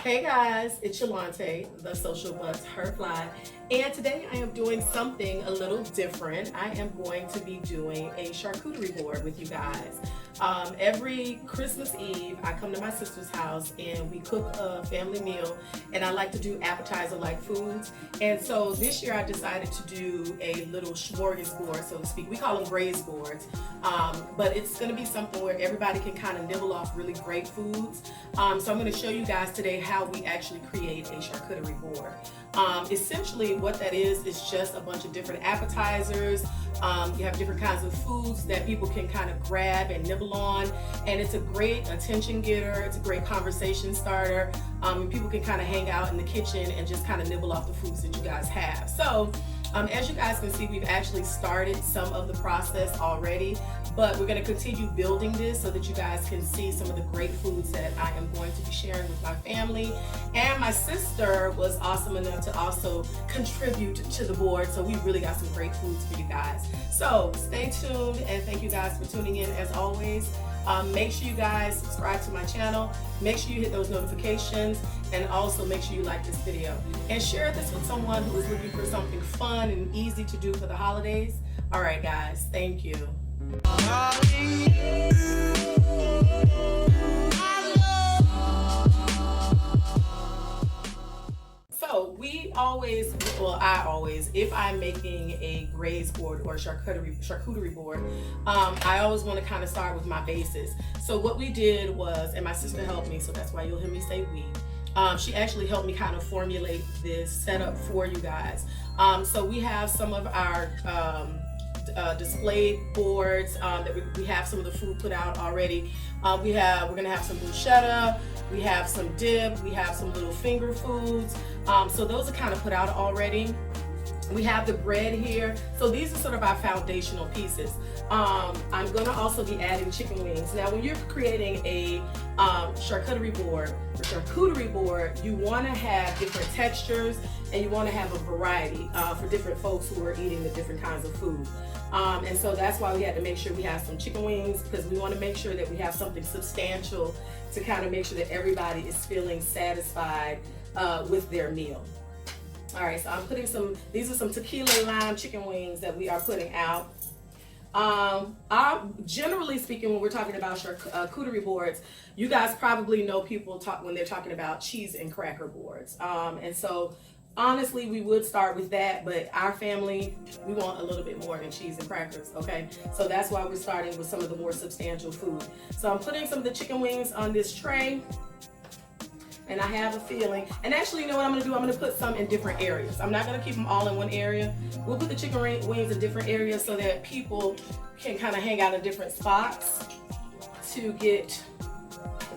Hey guys, it's Yolante, the social butterfly, and today I am doing something a little different. I am going to be doing a charcuterie board with you guys. Every Christmas Eve, I come to my sister's house and we cook a family meal, and I like to do appetizer-like foods. And so this year I decided to do a little smorgasbord, so to speak. We call them Graze boards, but it's going to be something where everybody can kind of nibble off really great foods. So I'm going to show you guys today how we actually create a charcuterie board. Essentially what that is just a bunch of different appetizers. You have different kinds of foods that people can kind of grab and nibble on, and it's a great attention getter. It's a great conversation starter, and people can kind of hang out in the kitchen and just kind of nibble off the foods that you guys have. So as you guys can see, we've actually started some of the process already, but we're going to continue building this so that you guys can see some of the great foods that I am going to be sharing with my family. And my sister was awesome enough to also contribute to the board, so we really got some great foods for you guys. So stay tuned, and thank you guys for tuning in as always. Make sure you guys subscribe to my channel, make sure you hit those notifications, and also make sure you like this video and share this with someone who is looking for something fun and easy to do for the holidays. All right guys, thank you. So I always, if I'm making a Graze board or a charcuterie board, I always want to kind of start with my bases. So what we did was, and my sister helped me, so that's why you'll hear me say we. She actually helped me kind of formulate this setup for you guys. So we have some of our displayed boards that we have some of the food put out already. We're gonna have some bruschetta, we have some dip, we have some little finger foods. So those are kind of put out already. We have the bread here. So these are sort of our foundational pieces. I'm gonna also be adding chicken wings. Now when you're creating a charcuterie board, you wanna have different textures and you wanna have a variety for different folks who are eating the different kinds of food. And so that's why we had to make sure we have some chicken wings, because we wanna make sure that we have something substantial to kind of make sure that everybody is feeling satisfied with their meal. All right, so I'm putting these are some tequila lime chicken wings that we are putting out. Generally speaking, when we're talking about charcuterie boards, you guys probably know people talk when they're talking about cheese and cracker boards. And so honestly, we would start with that, but our family, we want a little bit more than cheese and crackers, okay? So that's why we're starting with some of the more substantial food. So I'm putting some of the chicken wings on this tray. And I have a feeling, and actually, you know what I'm gonna do? I'm gonna put some in different areas. I'm not gonna keep them all in one area. We'll put the chicken wings in different areas so that people can kind of hang out in different spots to get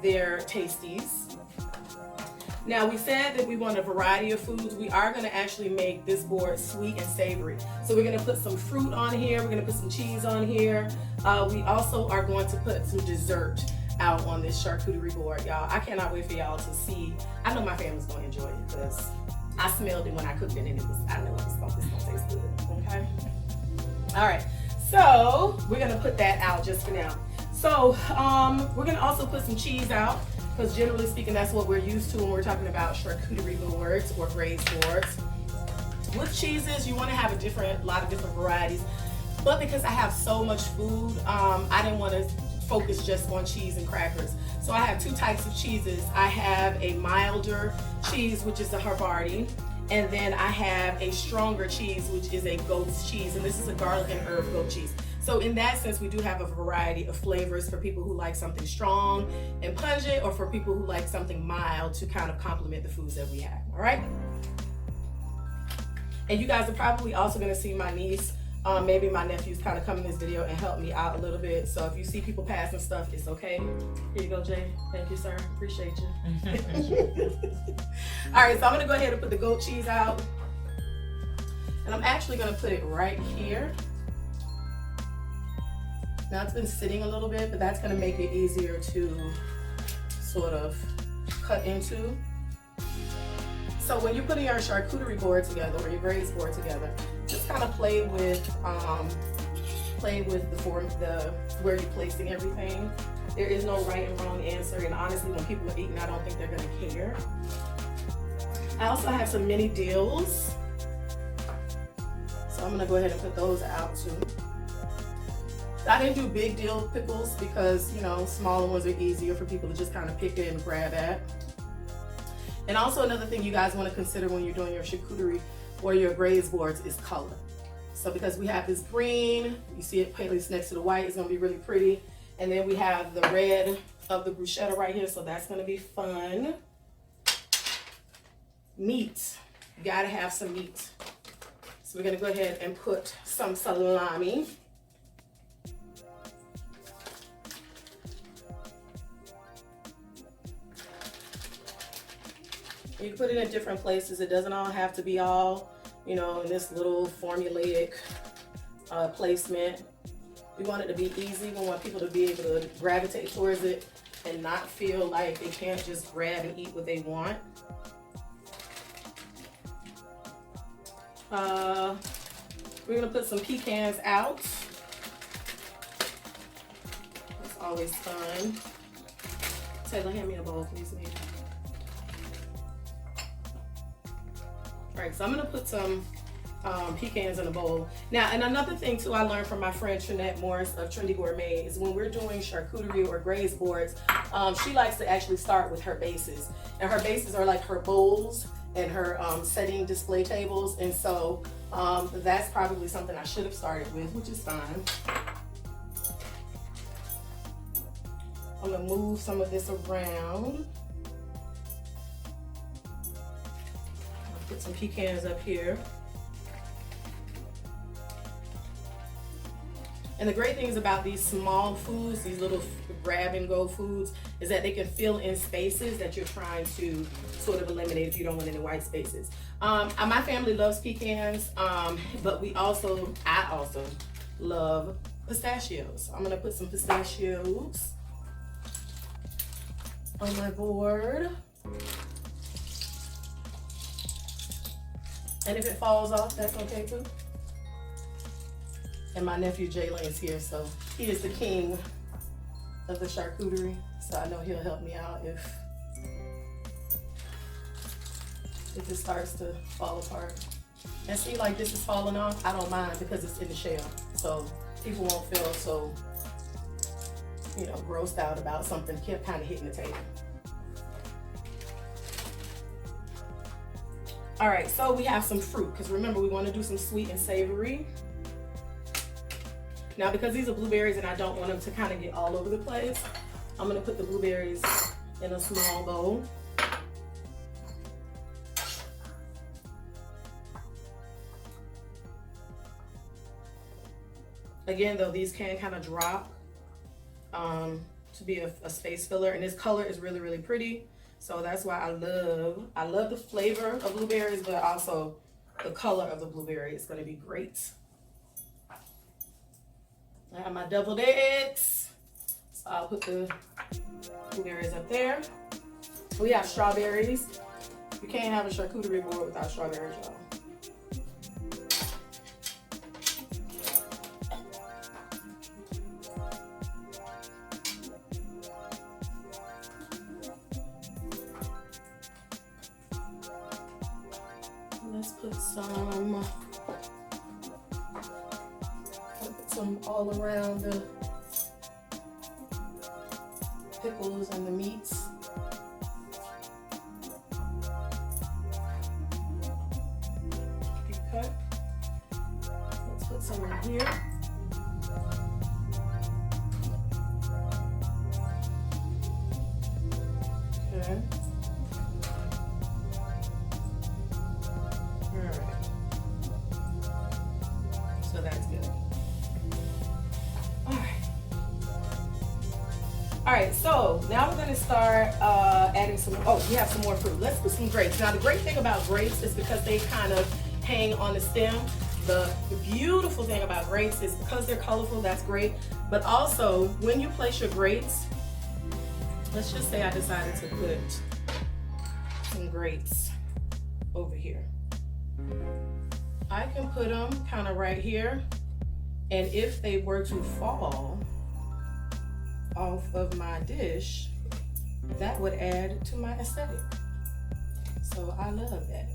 their tasties. Now, we said that we want a variety of foods. We are gonna actually make this board sweet and savory. So we're gonna put some fruit on here. We're gonna put some cheese on here. We also are going to put some dessert out on this charcuterie board, y'all. I cannot wait for y'all to see. I know my family's gonna enjoy it because I smelled it when I cooked it, and I know it's gonna taste good. Okay. All right. So we're gonna put that out just for now. So we're gonna also put some cheese out, because generally speaking, that's what we're used to when we're talking about charcuterie boards or Graze boards. With cheeses, you want to have a lot of different varieties, but because I have so much food, I didn't want to focus just on cheese and crackers. So I have two types of cheeses. I have a milder cheese, which is the Havarti, and then I have a stronger cheese, which is a goat's cheese, and this is a garlic and herb goat cheese. So in that sense, we do have a variety of flavors for people who like something strong and pungent, or for people who like something mild to kind of complement the foods that we have, all right? And you guys are probably also gonna see my niece, maybe my nephews kind of come in this video and help me out a little bit. So if you see people passing stuff, it's okay. Here you go, Jay. Thank you, sir. Appreciate you. All right, so I'm gonna go ahead and put the goat cheese out. And I'm actually gonna put it right here. Now it's been sitting a little bit, but that's gonna make it easier to sort of cut into. So when you're putting your charcuterie board together or your Graze board together, just kind of play with the form, where you're placing everything. There is no right and wrong answer, and honestly, when people are eating, I don't think they're gonna care. I also have some mini deals, so I'm gonna go ahead and put those out too. I didn't do big deal pickles because, you know, smaller ones are easier for people to just kind of pick it and grab at. And also another thing you guys want to consider when you're doing your charcuterie or your Graze boards is color. So because we have this green, you see it placed next to the white, it's going to be really pretty. And then we have the red of the bruschetta right here, so that's going to be fun. Meat, you got to have some meat. So we're going to go ahead and put some salami. You can put it in different places. It doesn't all have to be all, you know, in this little formulaic placement. We want it to be easy. We want people to be able to gravitate towards it and not feel like they can't just grab and eat what they want. We're gonna put some pecans out. It's always fun. Taylor, hand me a bowl, please, maybe. All right, so I'm gonna put some pecans in a bowl. Now, and another thing too I learned from my friend Trinette Morris of Trendy Gourmet is when we're doing charcuterie or Graze boards, she likes to actually start with her bases. And her bases are like her bowls and her setting display tables. And so that's probably something I should have started with, which is fine. I'm gonna move some of this around. Put some pecans up here. And the great things about these small foods, these little grab and go foods, is that they can fill in spaces that you're trying to sort of eliminate if you don't want any white spaces. My family loves pecans, but I also love pistachios. I'm gonna put some pistachios on my board. And if it falls off, that's okay too. And my nephew Jalen is here, so he is the king of the charcuterie. So I know he'll help me out if it starts to fall apart. And see, like this is falling off, I don't mind because it's in the shell. So people won't feel so, you know, grossed out about something kind of hitting the table. All right, so we have some fruit, because remember we want to do some sweet and savory. Now because these are blueberries and I don't want them to kind of get all over the place, I'm gonna put the blueberries in a small bowl. Again though, these can kind of drop to be a space filler, and this color is really, really pretty. So that's why I love the flavor of blueberries, but also the color of the blueberry is going to be great. I have my deviled eggs, so I'll put the blueberries up there. We have strawberries. You can't have a charcuterie board without strawberries, y'all. Let's put some all around the pickles and the meats. Okay. Let's put some in here. Okay. So that's good. All right, so now we're gonna start adding some, we have some more fruit. Let's put some grapes. Now the great thing about grapes is because they kind of hang on the stem. The beautiful thing about grapes is because they're colorful, that's great. But also, when you place your grapes, let's just say I decided to put some grapes over here. I can put them kind of right here, and if they were to fall, off of my dish, that would add to my aesthetic. So I love that.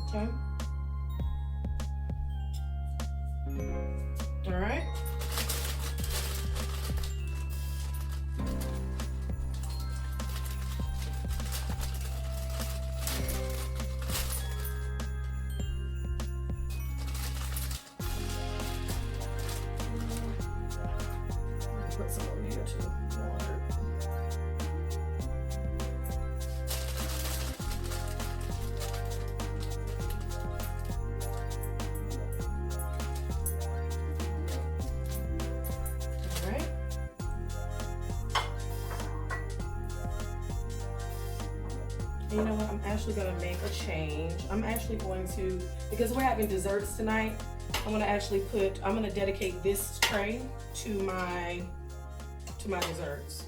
Okay. All right. Put some over here too. You know what, I'm actually gonna make a change. I'm actually going to, because we're having desserts tonight, I'm gonna dedicate this tray to my desserts.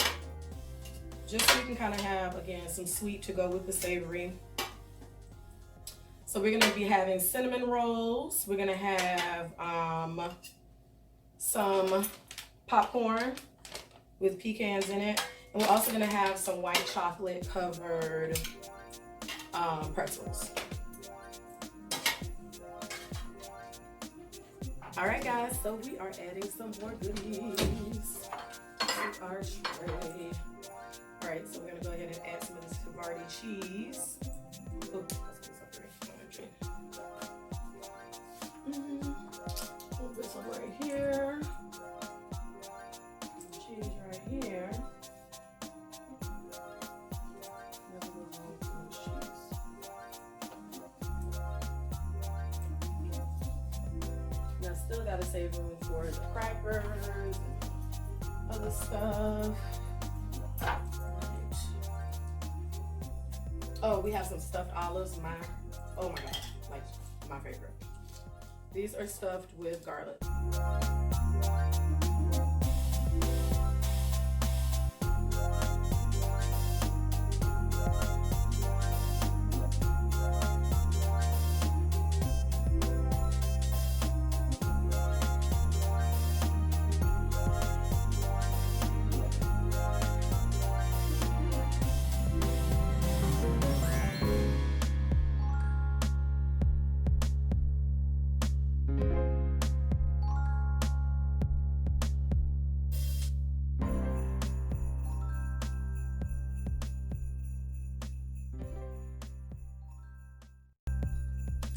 Just so you can kind of have, again, some sweet to go with the savory. So we're gonna be having cinnamon rolls. We're gonna have some popcorn with pecans in it. And we're also gonna have some white chocolate covered pretzels. All right, guys, so we are adding some more goodies to our tray. All right, so we're gonna go ahead and add some of this Charcuterie cheese. Oh, that's separate. We'll put some right here. Cheese right here. Still gotta save room for the crackers and other stuff. Right. Oh, we have some stuffed olives. Oh my gosh, like my favorite. These are stuffed with garlic.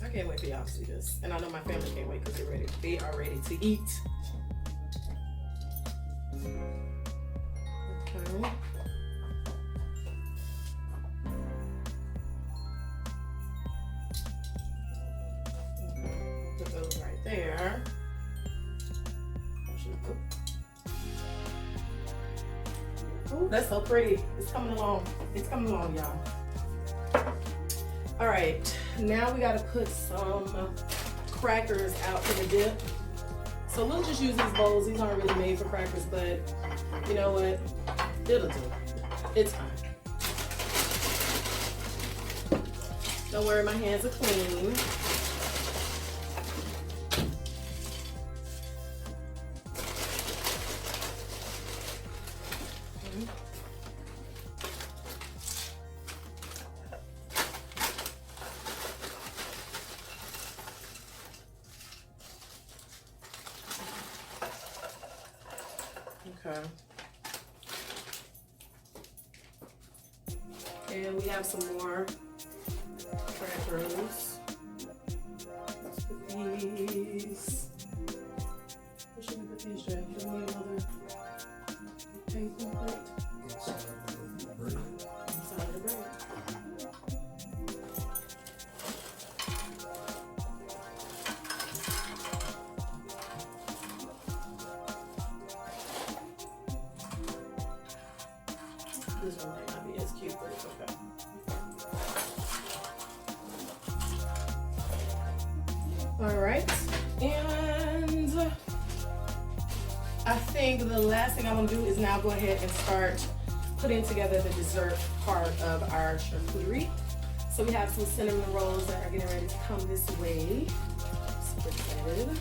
I can't wait for y'all to see this. And I know my family can't wait because they are ready to eat. Okay. Put those right there. Oh, that's so pretty. It's coming along. It's coming along, y'all. All right, now we gotta put some crackers out for the dip. So we'll just use these bowls. These aren't really made for crackers, but you know what? It'll do. It's fine. Don't worry, my hands are clean. Okay. And we have some more crackers. Let's put these. What should we put these, Jack? Do we need another tasting plate? Inside of the bread. This one might not be as cute, but it's okay. All right, and I think the last thing I'm gonna do is now go ahead and start putting together the dessert part of our charcuterie. So we have some cinnamon rolls that are getting ready to come this way. Super excited.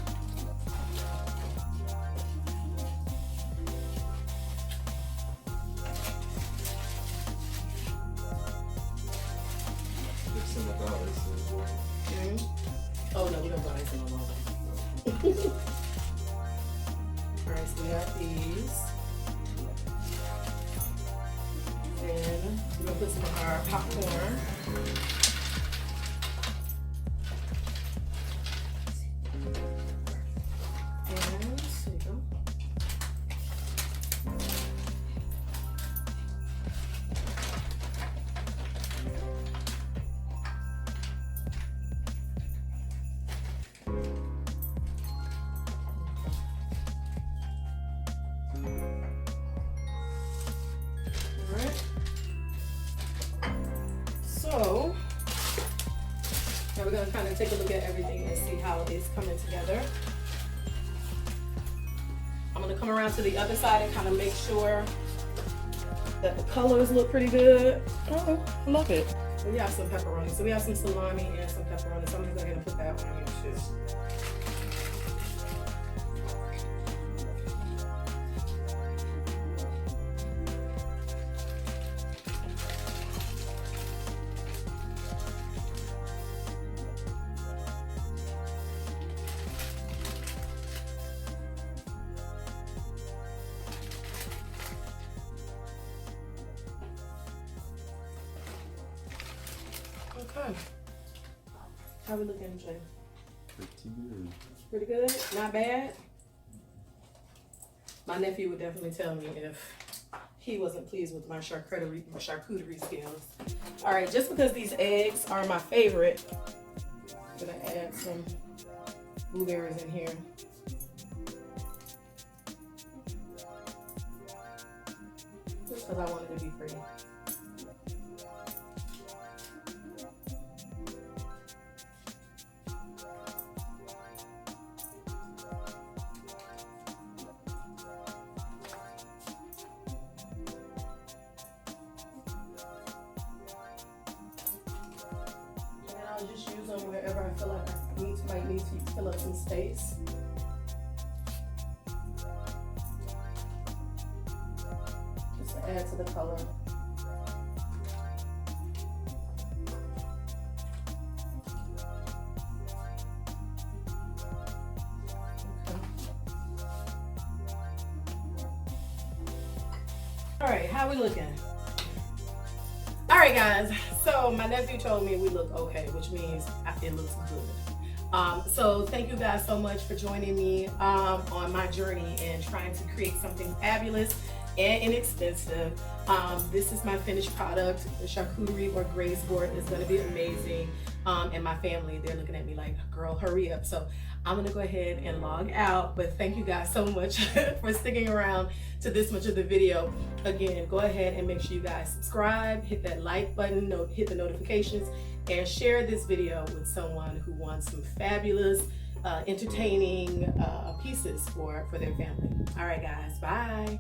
Oh no, we don't go icing on all of them. Alright, so we have these. And we're gonna put some of our popcorn. And there you go. So, now we're going to kind of take a look at everything and see how it's coming together. I'm going to come around to the other side and kind of make sure that the colors look pretty good. Oh, I love it. We have some pepperoni. So we have some salami and some pepperoni. So I'm going to go ahead and put that on here too. Okay. How we looking, Jay? Pretty good. Pretty good? Not bad? My nephew would definitely tell me if he wasn't pleased with my charcuterie skills. All right, just because these eggs are my favorite, I'm gonna add some blueberries in here. Just because I want it to be pretty. I'll just use them wherever I feel like I might need to fill up some space. Just to add to the color. Okay. All right, how we looking? All right, guys, so my nephew told me we look okay, which means it looks good. So thank you guys so much for joining me on my journey and trying to create something fabulous and inexpensive. This is my finished product. The charcuterie or Graze board is going to be amazing. And my family, they're looking at me like, girl, hurry up. So I'm going to go ahead and log out. But thank you guys so much for sticking around to this much of the video. Again, go ahead and make sure you guys subscribe, hit that like button, hit the notifications, and share this video with someone who wants some fabulous, entertaining pieces for their family. All right, guys, bye.